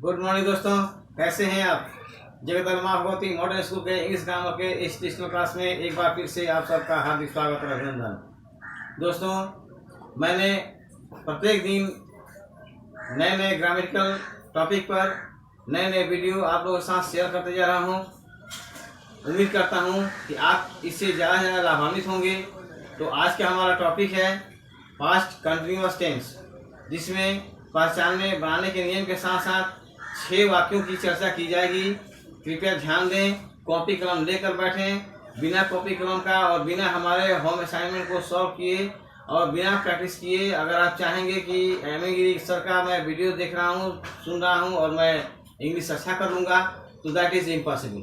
Good morning दोस्तों, कैसे हैं आप। जगदम्बा भगवती मॉडर्न स्कूल के इंग्लिश ग्रामर के इस टेक्निकल क्लास में एक बार फिर से आप सबका हार्दिक स्वागत और अभिनंदन। दोस्तों, मैंने प्रत्येक दिन नए नए ग्रामेटिकल टॉपिक पर नए नए वीडियो आप लोगों के साथ शेयर करते जा रहा हूं। उम्मीद करता हूं कि आप इससे ज़्यादा से ज़्यादा लाभान्वित होंगे। तो आज का हमारा टॉपिक है पास्ट कंटिन्यूअस टेंस, जिसमें पहचानने बनाने के नियम के साथ साथ 6 वाक्यों की चर्चा की जाएगी। कृपया ध्यान दें, कॉपी कलम लेकर बैठें। बिना कॉपी कलम का और बिना हमारे होम असाइनमेंट को सॉल्व किए और बिना प्रैक्टिस किए अगर आप चाहेंगे कि एमए गिरी सर का मैं वीडियो देख रहा हूँ, सुन रहा हूँ और मैं इंग्लिश अच्छा कर लूँगा, तो दैट इज़ इम्पॉसिबल।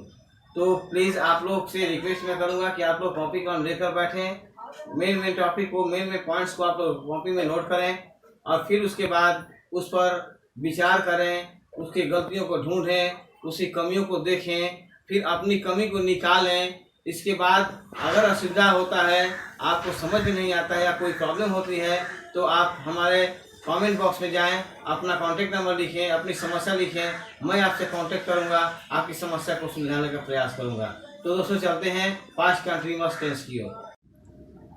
तो प्लीज़ आप लोग से रिक्वेस्ट मैं करूँगा कि आप लोग कॉपी कलम लेकर बैठें। मेन टॉपिक को, मेन पॉइंट्स को आप लोग कॉपी में नोट करें और फिर उसके बाद उस पर विचार करें, उसकी गलतियों को ढूंढें, उसकी कमियों को देखें, फिर अपनी कमी को निकालें। इसके बाद अगर असुविधा होता है, आपको समझ में नहीं आता है या कोई प्रॉब्लम होती है, तो आप हमारे कमेंट बॉक्स में जाएं, अपना कॉन्टेक्ट नंबर लिखें, अपनी समस्या लिखें, मैं आपसे कांटेक्ट करूंगा, आपकी समस्या को सुलझाने का प्रयास करूंगा। तो दोस्तों, चलते हैं पास्ट कंटिन्यूअस टेंस की ओर।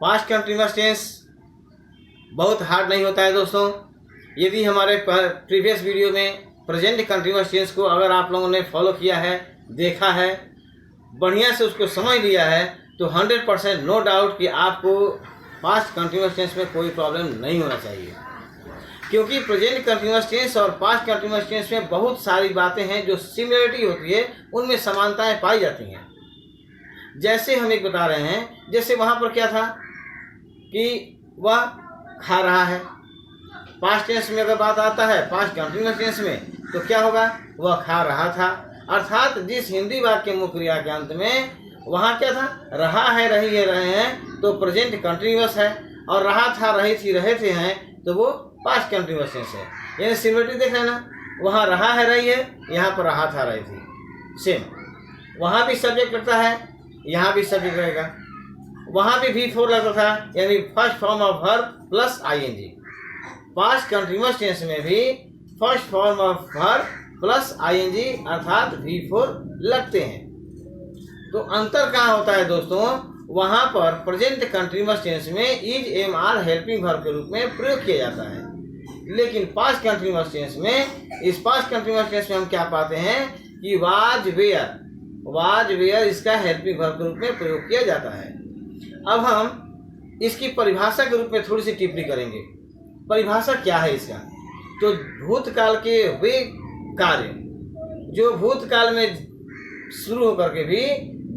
पास्ट कंटिन्यूअस टेंस बहुत हार्ड नहीं होता है दोस्तों। यदि हमारे प्रीवियस वीडियो में प्रेजेंट कंटिन्यूअस टेंस को अगर आप लोगों ने फॉलो किया है, देखा है, बढ़िया से उसको समझ लिया है, तो 100% नो डाउट कि आपको पास्ट कंटिन्यूअस टेंस में कोई प्रॉब्लम नहीं होना चाहिए। क्योंकि प्रेजेंट कंटिन्यूअस टेंस और पास्ट कंटिन्यूअस टेंस में बहुत सारी बातें हैं जो सिमिलरिटी होती है, उनमें समानताएं पाई जाती हैं। जैसे हम एक बता रहे हैं, जैसे वहाँ पर क्या था कि वह खा रहा है। पास्ट टेंस में अगर बात आता है पास्ट कंटिन्यूअस टेंस में, तो क्या होगा, वह खा रहा था। अर्थात जिस हिंदी वाक्य मुख्य क्रिया के अंत में वहाँ क्या था, रहा है, रही है, रहे हैं, तो प्रेजेंट कंटिन्यूअस है। और रहा था, रही थी, रहे थे हैं, तो वो पास्ट कंटिन्यूअस टेंस है। यानी सिमिलरिटी देख रहे ना, वहाँ रहा है, रही है, यहाँ पर रहा था, रही थी, सेम। वहाँ भी सब्जेक्ट लगता है, यहाँ भी सब्जेक्ट रहेगा। वहाँ भी V4 लगता था, यानी first form of verb plus ING। Past continuous tense में भी first form of verb plus ING अर्थात V4 लगते हैं। तो अंतर कहाँ होता है दोस्तों, वहाँ पर प्रेजेंट कंटिन्यूअस टेंस में is am are helping verb के रूप में प्रयोग किया जाता है। लेकिन पास्ट कंटिन्यूअस टेंस में, इस पास्ट कंटिन्यूअस टेंस में हम क्या पाते हैं कि वाज वेयर इसका हेल्पिंग वर्ब के रूप में प्रयोग किया जाता है। अब हम इसकी परिभाषा के रूप में थोड़ी सी टिप्पणी करेंगे। परिभाषा क्या है इसका, तो भूतकाल के वे कार्य जो भूतकाल में शुरू होकर के भी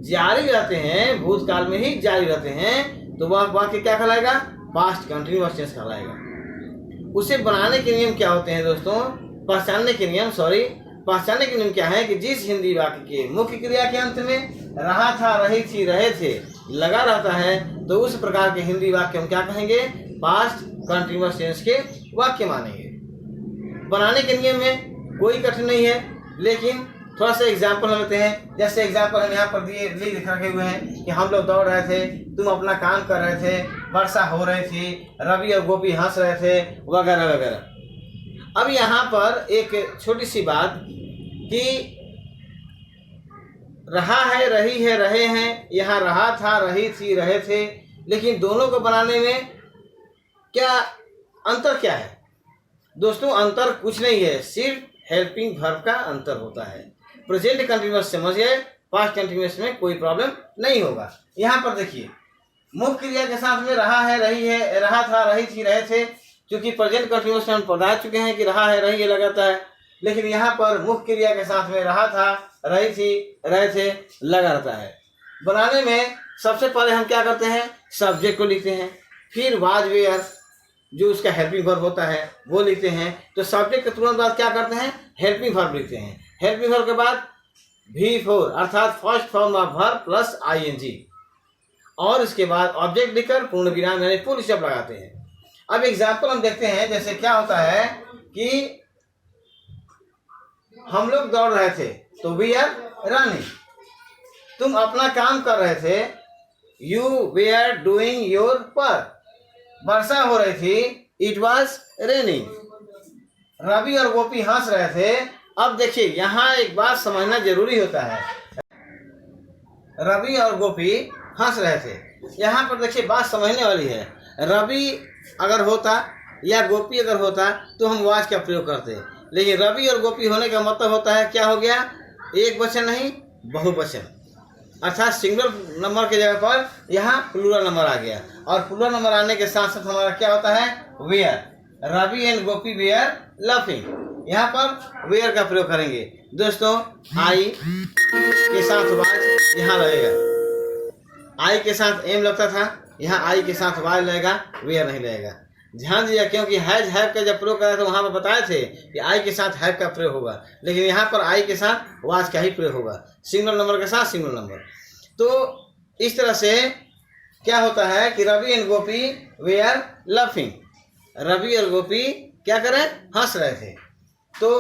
जारी रहते हैं, भूतकाल में ही जारी रहते हैं, तो वह वाक्य क्या कहलाएगा, पास्ट कंटिन्यूअस टेंस कहलाएगा। उसे बनाने के नियम क्या होते हैं दोस्तों, पहचानने के नियम क्या है कि जिस हिंदी वाक्य के मुख्य क्रिया के अंत में रहा था, रही थी, रहे थे लगा रहता है, तो उस प्रकार के हिंदी वाक्य हम क्या कहेंगे, पास्ट कंटिन्यूअस टेंस के वाक्य मानेंगे। बनाने के नियम में कोई कठिन नहीं है, लेकिन थोड़ा सा एग्जाम्पल हम लेते हैं। जैसे एग्जाम्पल हम यहाँ पर दिए लिख रखे हुए हैं कि हम लोग दौड़ रहे थे, तुम अपना काम कर रहे थे, वर्षा हो रही थी, रवि और गोपी हंस रहे थे, वगैरह वगैरह। अब यहाँ पर एक छोटी सी बात कि रहा है, रही है, रहे हैं, यहाँ रहा था, रही थी, रहे थे, लेकिन दोनों को बनाने में क्या अंतर क्या है दोस्तों, अंतर कुछ नहीं है, सिर्फ हेल्पिंग वर्ब का अंतर होता है। प्रेजेंट कंटिन्यूअस समझ गए, पास्ट कंटिन्यूअस में कोई प्रॉब्लम नहीं होगा। यहाँ पर देखिए, मुख्य क्रिया के साथ में रहा है, रही है, रहा था, रही थी, रहे थे, क्योंकि प्रेजेंट कंटिन्यूअस में हम बता चुके हैं कि रहा है, रही है लगाता है, लेकिन यहाँ पर मुख्य क्रिया के साथ में रहा था, रही थी, रहे थे लगा रहता है। बनाने में सबसे पहले हम क्या करते हैं, सब्जेक्ट को लिखते हैं, फिर वाज वेयर जो उसका हेल्पिंग वर्ब होता है वो लिखते हैं। तो सब्जेक्ट के तुरंत बाद क्या करते हैं, हेल्पिंग वर्ब लिखते हैं। हेल्पिंग वर्ब के बाद V4 अर्थात first form of verb plus ING, और इसके बाद ऑब्जेक्ट लिखकर पूर्ण विराम यानी फुल स्टॉप लगाते हैं। अब एग्जाम्पल हम देखते हैं, जैसे क्या होता है कि हम लोग दौड़ रहे थे, तो वी आर रनिंग। तुम अपना काम कर रहे थे, you were doing your work. वर्षा हो रही थी, इट वॉज रेनिंग। रवि और गोपी हंस रहे थे, अब देखिए यहाँ एक बात समझना जरूरी होता है। रवि और गोपी हंस रहे थे। यहाँ पर देखिए बात समझने वाली है। रवि अगर होता या गोपी अगर होता तो हम वाज का प्रयोग करते, लेकिन रवि और गोपी होने का मतलब होता है क्या हो गया, एक वचन नहीं बहुवचन, अर्थात सिंगुलर नंबर के जगह पर यहाँ प्लूरल नंबर आ गया। और प्लूरल नंबर आने के साथ साथ हमारा क्या होता है, were. Ravi and Gopi were loving. यहाँ पर वेयर का प्रयोग करेंगे दोस्तों। आई के साथ वाज यहाँ लगेगा, आई के साथ एम लगता था, यहाँ आई के साथ वाज लगेगा, वेयर नहीं लगेगा। ध्यान दीजिए, क्योंकि हैज हैव का जब प्रयोग करा तो वहाँ पर बताए थे कि आई के साथ हैव का प्रयोग होगा, लेकिन यहाँ पर आई के साथ वाज का ही प्रयोग होगा, सिंगल नंबर के साथ सिंगल नंबर। तो इस तरह से क्या होता है कि Ravi and Gopi were loving. Ravi और गोपी क्या करें, हंस रहे थे। तो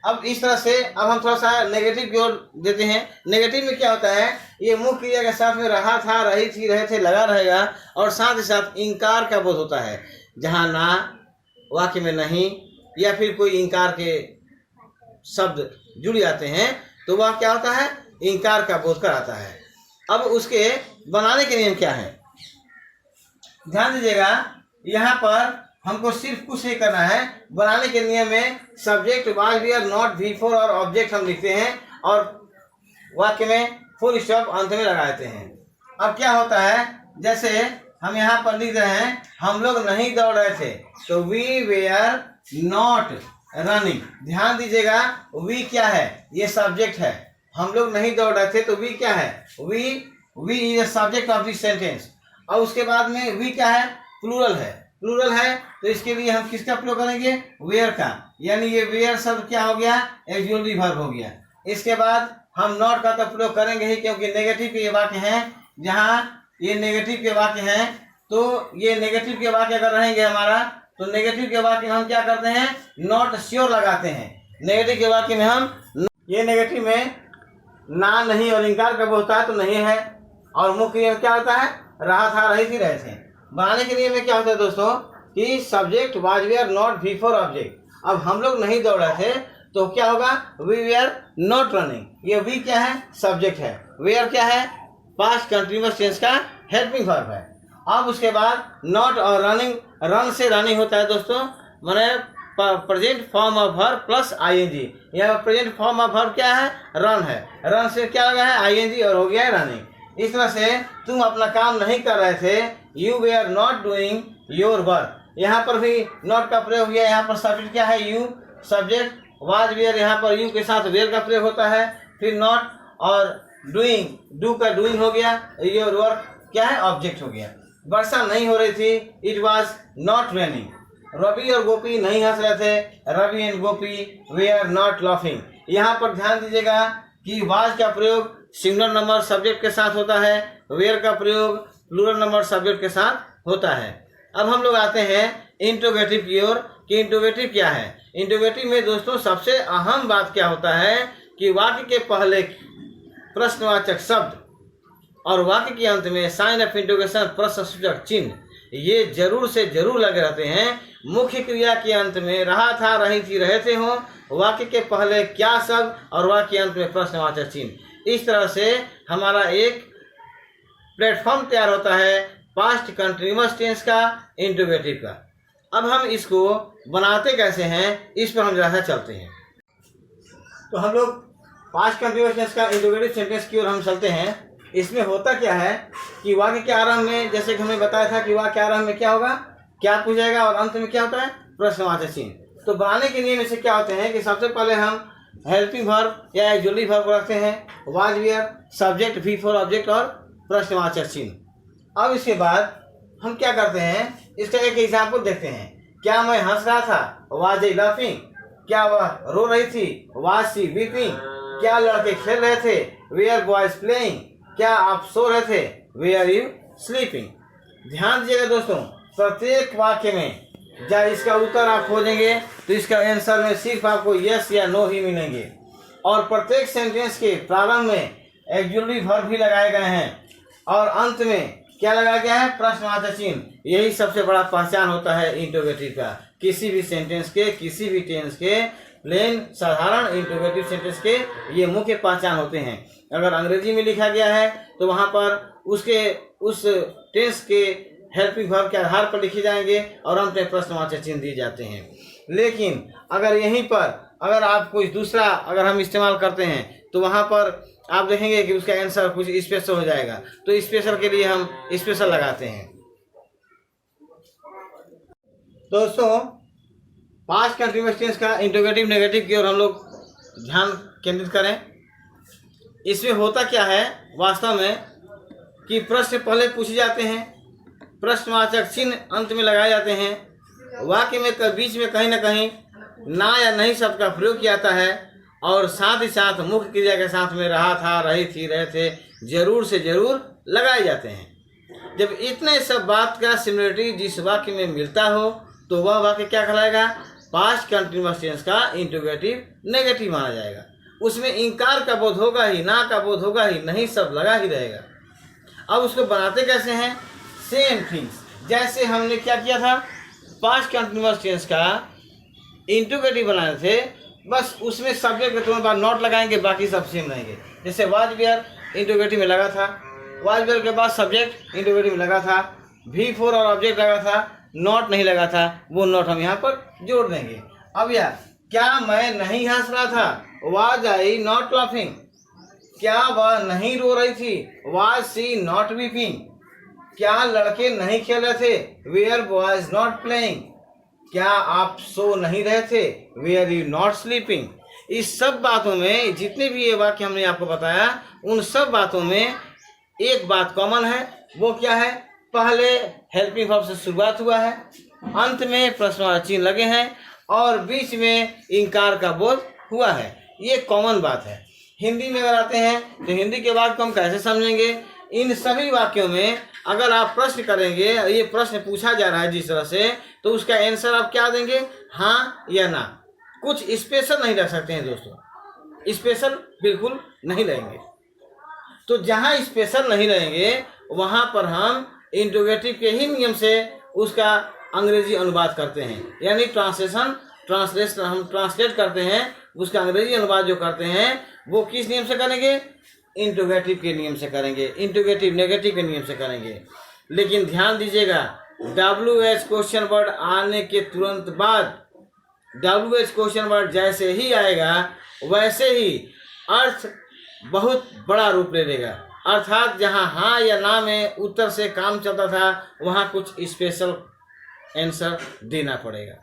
अब इस तरह से अब हम थोड़ा सा नेगेटिव की ओर देते हैं। नेगेटिव में क्या होता है, ये मुख्य क्रिया के साथ में रहा था, रही थी, रहे थे लगा रहेगा, और साथ ही साथ इंकार का बोध होता है। जहाँ ना वाक्य में नहीं या फिर कोई इंकार के शब्द जुड़ जाते हैं तो वह क्या होता है, इंकार का बोध कराता है। अब उसके बनाने के नियम क्या है, ध्यान दीजिएगा। यहाँ पर हमको सिर्फ कुछ ही करना है। बनाने के नियम में subject was were not V4 और ऑब्जेक्ट हम लिखते हैं और वाक्य में फुल स्टॉप अंत में लगा देते हैं। अब क्या होता है, जैसे हम यहाँ पर लिख रहे हैं हम लोग नहीं दौड़ रहे थे, तो वी वेयर नॉट रनिंग। ध्यान दीजिएगा, वी क्या है, ये सब्जेक्ट है। हम लोग नहीं दौड़ रहे थे तो वी क्या है, we is subject of this sentence. और उसके बाद में वी क्या है, प्लूरल है। प्लूरल है तो इसके लिए हम किसका प्रयोग करेंगे, वेयर का। यानी ये वेयर शब्द क्या हो गया, एक्सक्लूसिव वर्ब हो गया। इसके बाद हम नॉट का तो प्रयोग करेंगे ही, क्योंकि नेगेटिव के वाक्य हैं। जहाँ ये नेगेटिव के वाक्य हैं तो ये नेगेटिव के वाक्य अगर रहेंगे हमारा, तो नेगेटिव के वाक्य में हम क्या करते हैं, नॉट श्योर लगाते हैं। नेगेटिव के वाक्य में हम, ये नेगेटिव में ना नहीं और इंकार कब होता है तो नहीं है, और मुख्य क्या होता है, रहा था, रही थी, रहे थे। बनाने के लिए में क्या होता है दोस्तों कि subject was were not V4 object. अब हम लोग नहीं दौड़ रहे थे तो क्या होगा, वी वेयर नॉट रनिंग। ये वी क्या है, सब्जेक्ट है। वेयर क्या है, पास्ट कंटिन्यूअस टेंस का हेल्पिंग वर्ब है। अब उसके बाद नॉट और रनिंग, रन से रनिंग होता है दोस्तों, माने present form of verb plus ING। यहाँ प्रेजेंट फॉर्म ऑफ वर्ब क्या है, रन है। रन से क्या लगा है, ING, और हो गया है रनिंग। इस तरह से तुम अपना काम नहीं कर रहे थे, you were not doing your work. यहाँ पर भी नॉट का प्रयोग हुआ। यहाँ पर सब्जेक्ट क्या है, यू, सब्जेक्ट वाज वेयर, यहाँ पर यू के साथ वेयर का प्रयोग होता है। फिर नॉट और डूइंग, डू का डूइंग हो गया, योर वर्क क्या है, ऑब्जेक्ट हो गया। वर्षा नहीं हो रही थी, it was not raining. Ravi और गोपी नहीं हंस रहे थे, Ravi and Gopi were not laughing. यहाँ पर ध्यान दीजिएगा कि वाज का प्रयोग सिंगुलर नंबर सब्जेक्ट के साथ होता है, वेयर का प्रयोग प्लूरल नंबर सब्जेक्ट के साथ होता है। अब हम लोग आते हैं इंट्रोगेटिव की ओर कि इंट्रोगेटिव क्या है। इंट्रोगेटिव में दोस्तों सबसे अहम बात क्या होता है कि वाक्य के पहले प्रश्नवाचक शब्द और वाक्य के अंत में साइन ऑफ इंट्रोगेशन प्रश्नसूचक चिन्ह, ये जरूर से जरूर लगे रहते हैं। मुख्य क्रिया के अंत में रहा था, रही थी, रहे थे हो, वाक्य के पहले क्या शब्द और वाक्य के अंत में प्रश्नवाचक चिन्ह। इस तरह से हमारा एक प्लेटफॉर्म तैयार होता है पास्ट कंटिन्यूअस टेंस का, इंट्रोगेटिव का। अब हम इसको बनाते कैसे हैं, इस पर हम जरा सा चलते हैं। तो हम लोग पास्ट कंटिन्यूअस टेंस का इंट्रोगेटिव सेंटेंस की ओर हम चलते हैं। इसमें होता क्या है कि वाक्य के आरंभ में, जैसे कि हमने बताया था कि वाक्य के आरंभ में क्या होगा, क्या पूछा जाएगा, और अंत में क्या होता है, प्रश्नवाचक चिन्ह। तो बनाने के नियम से क्या होते हैं कि सबसे पहले हम हेल्पिंग वर्ब या एक्सक्लूसिव वर्ब रखते हैं, was were, subject V4 object और प्रश्नवाचक चिन्ह। अब इसके बाद हम क्या करते हैं, इसका एक एग्जाम्पल देखते हैं। क्या मैं हंस रहा था, वाज आई लाफिंग। क्या वह रो रही थी, वाज शी वीपिंग। क्या लड़के खेल रहे थे, वेयर बॉयज प्लेइंग। क्या आप सो रहे थे, वेयर यू स्लीपिंग। ध्यान दीजिएगा दोस्तों, प्रत्येक वाक्य में जब इसका उत्तर आप खोजेंगे तो इसका आंसर में सिर्फ आपको यस या नो ही मिलेंगे। और प्रत्येक सेंटेंस के प्रारंभ में एक्सक्लूसिव वर्ब भी लगाए गए हैं और अंत में क्या लगाया गया है, प्रश्नवाचक चिन्ह। यही सबसे बड़ा पहचान होता है इंट्रोगेटिव का। किसी भी सेंटेंस के, किसी भी टेंस के लेकिन साधारण इंट्रोगेटिव सेंटेंस के ये मुख्य पहचान होते हैं। अगर अंग्रेजी में लिखा गया है तो वहाँ पर उस टेंस के हेल्पिंग वर्ब के आधार पर लिखे जाएंगे और अंत में प्रश्नवाचक चिन्ह दिए जाते हैं। लेकिन अगर यहीं पर अगर आप कुछ दूसरा अगर हम इस्तेमाल करते हैं तो वहाँ पर आप देखेंगे कि उसका आंसर कुछ स्पेशल हो जाएगा, तो स्पेशल के लिए हम स्पेशल लगाते हैं। दोस्तों, पास्ट कंटिन्यूअस टेंस का इंट्रोगेटिव नेगेटिव की ओर हम लोग ध्यान केंद्रित करें। इसमें होता क्या है वास्तव में कि प्रश्न पहले पूछे जाते हैं, प्रश्नवाचक चिन्ह अंत में लगाए जाते हैं, वाक्य में बीच में कहीं ना कहीं ना या नहीं शब्द का प्रयोग किया जाता है और साथ ही साथ मुख्य क्रिया के साथ में रहा था, रही थी, रहे थे, जरूर से जरूर लगाए जाते हैं। जब इतने सब बात का सिमिलरिटी जिस वाक्य में मिलता हो तो वह वाक्य क्या कहलाएगा? पास्ट कंटिन्यूअस टेंस का इंट्रोगेटिव नेगेटिव माना जाएगा। उसमें इंकार का बोध होगा ही, ना का बोध होगा ही, नहीं सब लगा ही रहेगा। अब उसको बनाते कैसे हैं? सेम थिंग्स, जैसे हमने क्या किया था, पास्ट कंटिन्यूअस टेंस का इंट्रोगेटिव बनाए थे, बस उसमें सब्जेक्ट के तुरंत बाद नॉट लगाएंगे, बाकी सब सेम रहेंगे। जैसे वाज वेयर इंट्रोगेटिव में लगा था, वाज वेयर के बाद सब्जेक्ट इंट्रोगेटिव में लगा था, V4 और ऑब्जेक्ट लगा था, नॉट नहीं लगा था, वो नॉट हम यहाँ पर जोड़ देंगे। अब यार, क्या मैं नहीं हंस रहा था? Was I not laughing. क्या वह नहीं रो रही थी? Was she not weeping. क्या लड़के नहीं खेल रहे थे? Were boys not playing. क्या आप सो नहीं रहे थे? Were you not sleeping. इस सब बातों में, जितने भी ये वाक्य हमने आपको बताया, उन सब बातों में एक बात कॉमन है। वो क्या है? पहले हेल्पिंग वर्ब से शुरुआत हुआ है, अंत में प्रश्नवाचक चिन्ह लगे हैं और बीच में इंकार का बोध हुआ है। ये कॉमन बात है। हिंदी में अगर आते हैं तो हिंदी के वाक्य को हम कैसे समझेंगे? इन सभी वाक्यों में अगर आप प्रश्न करेंगे, ये प्रश्न पूछा जा रहा है जिस तरह से, तो उसका आंसर आप क्या देंगे? हाँ या ना। कुछ स्पेशल नहीं रख सकते हैं दोस्तों, स्पेशल बिल्कुल नहीं रहेंगे। तो जहाँ स्पेशल नहीं रहेंगे वहाँ पर हम इंट्रोगेटिव के ही नियम से उसका अंग्रेजी अनुवाद करते हैं, यानी ट्रांसलेशन हम ट्रांसलेट करते हैं। उसका अंग्रेजी अनुवाद जो करते हैं वो किस नियम से करेंगे? इंट्रोगेटिव के नियम से करेंगे, इंट्रोगेटिव नेगेटिव के नियम से करेंगे। लेकिन ध्यान दीजिएगा, WH क्वेश्चन वर्ड आने के तुरंत बाद, WH क्वेश्चन वर्ड जैसे ही आएगा वैसे ही अर्थ बहुत बड़ा रूप ले लेगा। अर्थात जहाँ हाँ या ना में उत्तर से काम चलता था वहाँ कुछ स्पेशल आंसर देना पड़ेगा।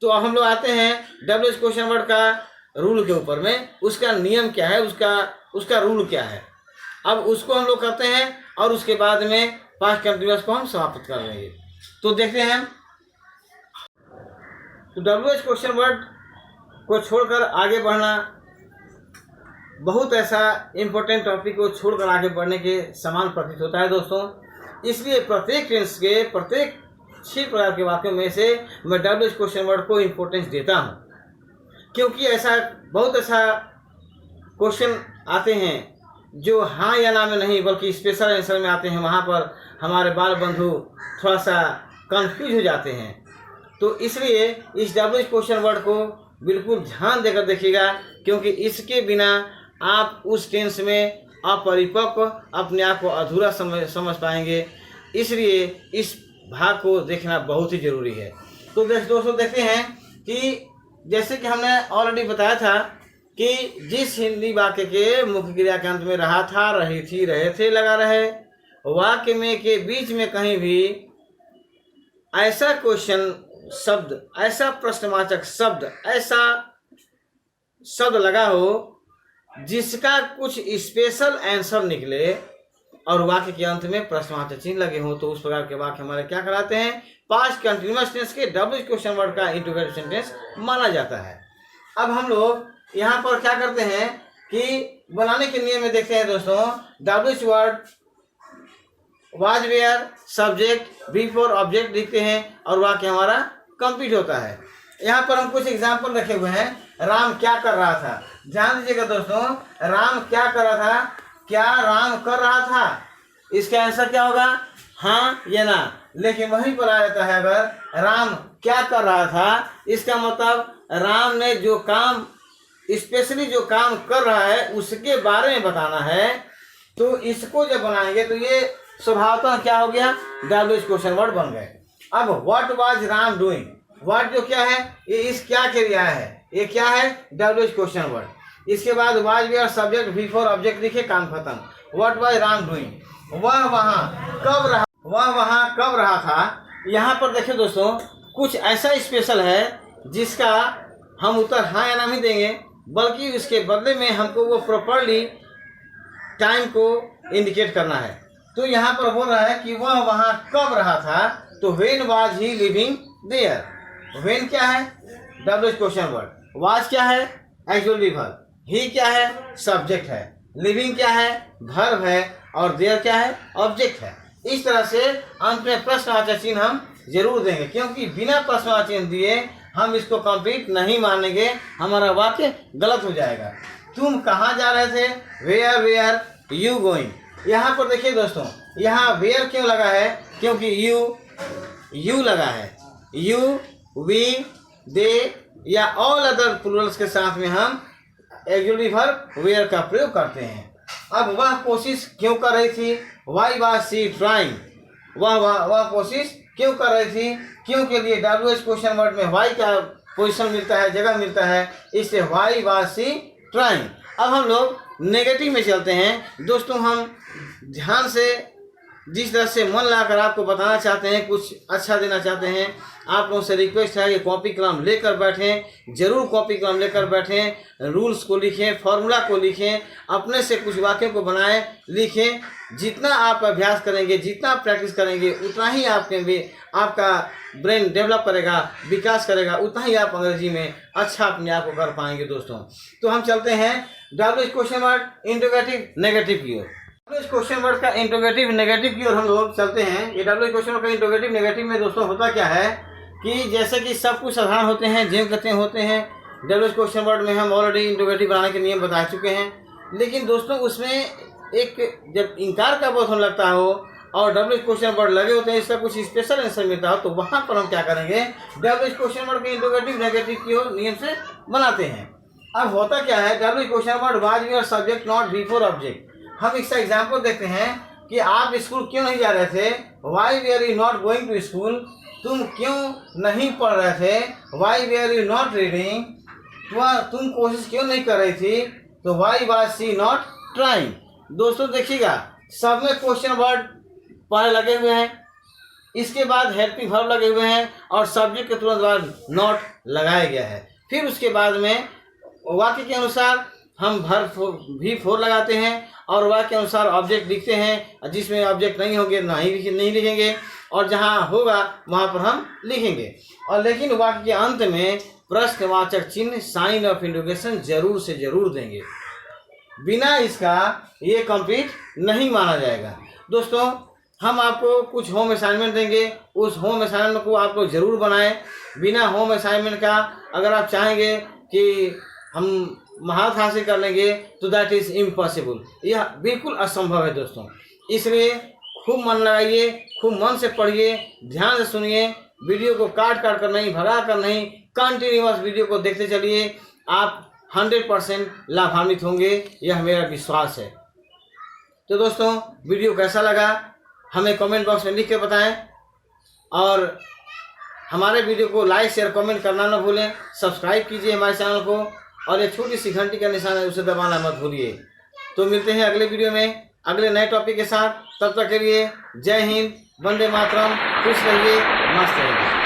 तो अब हम लोग आते हैं WH क्वेश्चन वर्ड का रूल के ऊपर में, उसका नियम क्या है, उसका रूल क्या है। अब उसको हम लोग करते हैं और उसके बाद में पास्ट कंटिन्यूअस को हम समाप्त कर लेंगे। तो देखते हैं। तो WH क्वेश्चन वर्ड को छोड़कर आगे बढ़ना बहुत ऐसा इम्पोर्टेंट टॉपिक को छोड़कर आगे बढ़ने के समान प्रतीत होता है दोस्तों। इसलिए प्रत्येक टेंस के प्रत्येक 6 प्रकार के वाक्यों में से मैं WH क्वेश्चन वर्ड को इम्पोर्टेंस देता हूँ, क्योंकि बहुत ऐसा क्वेश्चन आते हैं जो हाँ या ना में नहीं बल्कि स्पेशल आंसर में आते हैं। वहाँ पर हमारे बाल बंधु थोड़ा सा कंफ्यूज हो जाते हैं। तो इसलिए इस WH क्वेश्चन वर्ड को बिल्कुल ध्यान देकर देखिएगा, क्योंकि इसके बिना आप उस टेंस में अपरिपक्व, अपने आप को अधूरा समझ पाएंगे। इसलिए इस भाग को देखना बहुत ही जरूरी है। तो दोस्तों देखते हैं कि जैसे कि हमने ऑलरेडी बताया था कि जिस हिंदी वाक्य के मुख्य क्रिया के अंत में रहा था, रही थी, रहे थे लगा रहे, वाक्य में के बीच में कहीं भी ऐसा क्वेश्चन शब्द, ऐसा प्रश्नवाचक शब्द, ऐसा शब्द लगा हो जिसका कुछ स्पेशल आंसर निकले और वाक्य के अंत में प्रश्नवाचक चिन्ह लगे हो, तो उस प्रकार के वाक्य हमारे क्या कहलाते हैं? पास्ट कंटिन्यूअस टेंस के WH क्वेश्चन वर्ड का इंट्रोगेटिव सेंटेंस माना जाता है। अब हम लोग यहाँ पर क्या करते हैं कि बनाने के नियम में देखते हैं दोस्तों। WH word was were subject V4 object लिखते हैं और वाक्य हमारा कंप्लीट होता है। यहाँ पर हम कुछ एग्जाम्पल रखे हुए हैं। राम क्या कर रहा था? ध्यान दीजिएगा दोस्तों, राम क्या कर रहा था? क्या राम कर रहा था? इसका आंसर क्या होगा? हाँ या ना। लेकिन वहीं पर आ जाता है अगर राम क्या कर रहा था, इसका मतलब राम ने जो काम स्पेशली जो काम कर रहा है उसके बारे में बताना है, तो इसको जब बनाएंगे तो ये स्वभावतः क्या हो गया, WH क्वेश्चन वर्ड बन गए। अब what was Ram doing, what जो क्या है ये इस क्या के लिए है, ये क्या है, WH क्वेश्चन वर्ड। इसके बाद was were subject before object लिखे, काम खत्म। व्हाट वाज राम डूइंग, वह वहाँ कब रहा, वह वहाँ कब रहा था। यहाँ पर देखिए दोस्तों कुछ ऐसा स्पेशल है जिसका हम उत्तर हाँ या ना नहीं देंगे, बल्कि उसके बदले में हमको वो प्रॉपरली टाइम को इंडिकेट करना है। तो यहाँ पर बोल रहा है कि वह वहाँ कब रहा था, तो when was he living there. When क्या है, WH क्वेश्चन वर्ड। वाज क्या है, एक्चुअली वर्ब। ही क्या है, सब्जेक्ट है। लिविंग क्या है, वर्ब है। और देयर क्या है, ऑब्जेक्ट है। इस तरह से अंत में प्रश्नवाचक चिन्ह हम जरूर देंगे, क्योंकि बिना प्रश्नवाचक चिन्ह दिए हम इसको कंप्लीट नहीं मानेंगे, हमारा वाक्य गलत हो जाएगा। तुम कहाँ जा रहे थे, वेयर यू गोइंग। यहाँ पर देखिए दोस्तों, यहाँ वेयर क्यों लगा है, क्योंकि यू लगा है। यू, वी, दे या ऑल अदर प्लूरल्स के साथ में हम एक्जुअली वर्ब वेयर का प्रयोग करते हैं। अब वह कोशिश क्यों कर रही थी, वाई वाज शी ट्राइंग। वह कोशिश क्यों कर रही थी, क्यों के लिए WH क्वेश्चन वर्ड में वाई का पोजीशन मिलता है, जगह मिलता है, इससे वाई वाज शी ट्राइंग। अब हम लोग नेगेटिव में चलते हैं दोस्तों। हम ध्यान से जिस तरह से मन लाकर आपको बताना चाहते हैं, कुछ अच्छा देना चाहते हैं, आप लोगों से रिक्वेस्ट है कि कॉपी कलम लेकर बैठें, जरूर कॉपी कलम लेकर बैठें, रूल्स को लिखें, फॉर्मूला को लिखें, अपने से कुछ वाक्यों को बनाएं, लिखें। जितना आप अभ्यास करेंगे, जितना आप प्रैक्टिस करेंगे, उतना ही आपका ब्रेन डेवलप करेगा, विकास करेगा, उतना ही आप अंग्रेजी में अच्छा अपने आप को कर पाएंगे दोस्तों। तो हम चलते हैं WH question word interrogative negative की ओर। WH क्वेश्चन वर्ड का इंटरोगेटिव नेगेटिव की ओर हम लोग चलते हैं। ये WH क्वेश्चन वर्ड का इंटरोगेटिव नेगेटिव में दोस्तों होता क्या है कि जैसे कि सब कुछ साधारण होते हैं, ज्यों कहते होते हैं। WH क्वेश्चन वर्ड में हम ऑलरेडी इंटरोगेटिव बनाने के नियम बता चुके हैं, लेकिन दोस्तों उसमें एक जब इनकार का बोध होने लगता हो और WH क्वेश्चन वर्ड लगे होते हैं, इसका कुछ स्पेशल आंसर मिलता हो, तो वहाँ पर हम क्या करेंगे, WH क्वेश्चन वर्ड के इंटरोगेटिव नेगेटिव की ओर नियम से बनाते हैं। अब होता क्या है, WH question word was were subject not before object. हम इसका एग्जाम्पल देखते हैं कि आप स्कूल क्यों नहीं जा रहे थे, why were you not going to school. तुम क्यों नहीं पढ़ रहे थे, why were you not reading. तुम कोशिश क्यों नहीं कर रही थी, तो why was she not trying. दोस्तों देखिएगा, सब में क्वेश्चन वर्ड पहले लगे हुए हैं, इसके बाद हेल्पिंग वर्ब लगे हुए हैं और सब्जेक्ट के तुरंत बाद नॉट लगाया गया है। फिर उसके बाद में वाक्य के अनुसार हम वर्ब V4 लगाते हैं और वाक्य के अनुसार ऑब्जेक्ट लिखते हैं। जिसमें ऑब्जेक्ट नहीं होंगे नहीं लिखेंगे, और जहाँ होगा वहाँ पर हम लिखेंगे। और लेकिन वाक्य के अंत में प्रश्नवाचक चिन्ह साइन ऑफ इंटरोगेशन जरूर से जरूर देंगे, बिना इसका ये कंप्लीट नहीं माना जाएगा। दोस्तों हम आपको कुछ होम असाइनमेंट देंगे, उस होम असाइनमेंट को आप लोग जरूर बनाएं। बिना होम असाइनमेंट का अगर आप चाहेंगे कि हम महारत हासिल कर लेंगे तो दैट इज इम्पॉसिबल, यह बिल्कुल असंभव है दोस्तों। इसलिए खूब मन लगाइए, खूब मन से पढ़िए, ध्यान से सुनिए, वीडियो को काट कर नहीं, भगा कर नहीं, कंटिन्यूअस वीडियो को देखते चलिए। आप 100% लाभान्वित होंगे, यह मेरा विश्वास है। तो दोस्तों वीडियो कैसा लगा हमें कमेंट बॉक्स में लिख के बताएं, और हमारे वीडियो को लाइक शेयर कमेंट करना न भूलें। सब्सक्राइब कीजिए हमारे चैनल को, और एक छोटी सी घंटी का निशान है उसे दबाना मत भूलिए। तो मिलते हैं अगले वीडियो में अगले नए टॉपिक के साथ। तब तक के लिए जय हिंद, वंदे मातरम, खुश रहिए, मस्त रहिए।